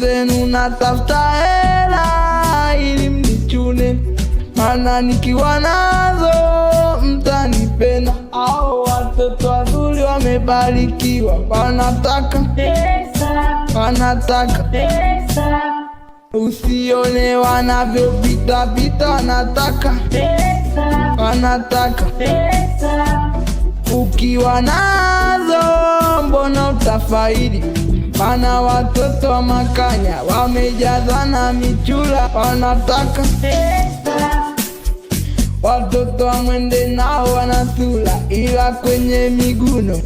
mwenzenu natafuta hela ili mnichune, maana nikiwa nazo mtanipenda. Hao watoto wazuri wamebarikiwa, wanataka pesa, wanataka pesa. Usione wanavyopita pita, wanataka pesa, wanataka pesa. Ukiwa nazo mbona utafaidi, maana watoto wa makanya wamejaza na michula, wanataka pesa. Watoto wa mwende nao wanatula ila kwenye miguno.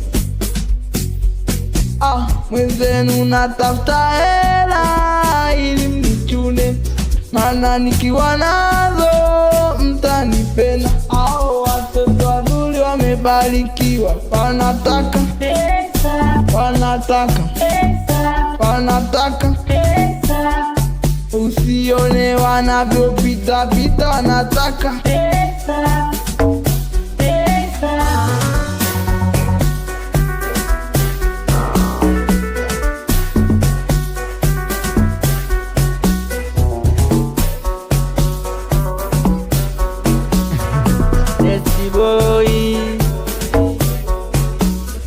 Mwenzenu natafuta hela ili mnichune, maana nikiwa nazo mtanipenda. Hao watoto wazuri wamebarikiwa, wanataka pesa, wanataka pesa, wanataka pesa. Usione wanavyopita pita, wanataka pesa, pesa. Boy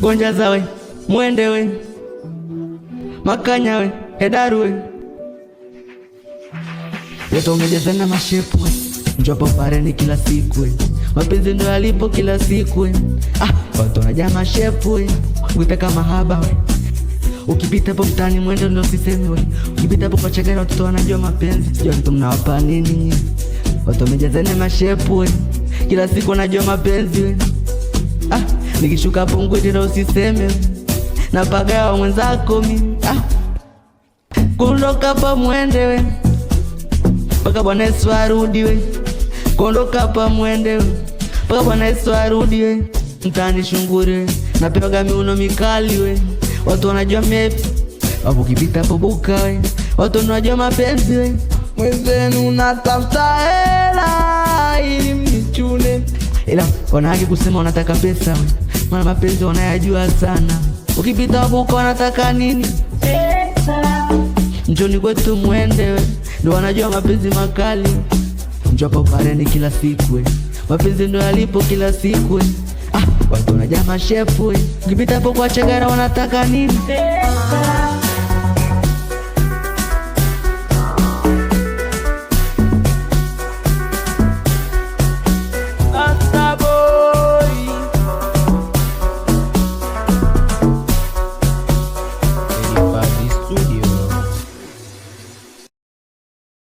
Gonja zawe mwende we makanya we hedaru we yeto umejeza na mashepu we njopo pareni kila siku we mapenzi ndo yalipo kila siku we watu wanajaa mashepu we wipeka mahaba we ukipita po mtani mwende ndo sisemi we ukipita po kwa chagara watoto wanajua mapenzi sijua mtu mnawapa nini watu wamejeza na mashepu we kila siku najua mapenzi we nikishuka pungwiti na usiseme napagawa mwenzako mi kuondoka pa mwende we paka Bwana Yesu arudi we kuondoka pa mwende we paka Bwana Yesu arudi we mtani shunguri we napewaga miuno mikali we watu wanajua mepi wapo kipita pobuka we watu wanajua mapenzi we mwenzenu natafuta hela ili mnichune, ila wanahaki kusema wanataka pesa we maana mapenzi wanayajua sana. Ukipita wabuka wanataka nini? Pesa. Njoni kwetu mwende we ndo wanajua mapenzi makali. Njopo pareni kila siku we mapenzi ndo yalipo kila siku we watu wanajaa mashefu we ukipita po kwa chagara wanataka nini? Pesa.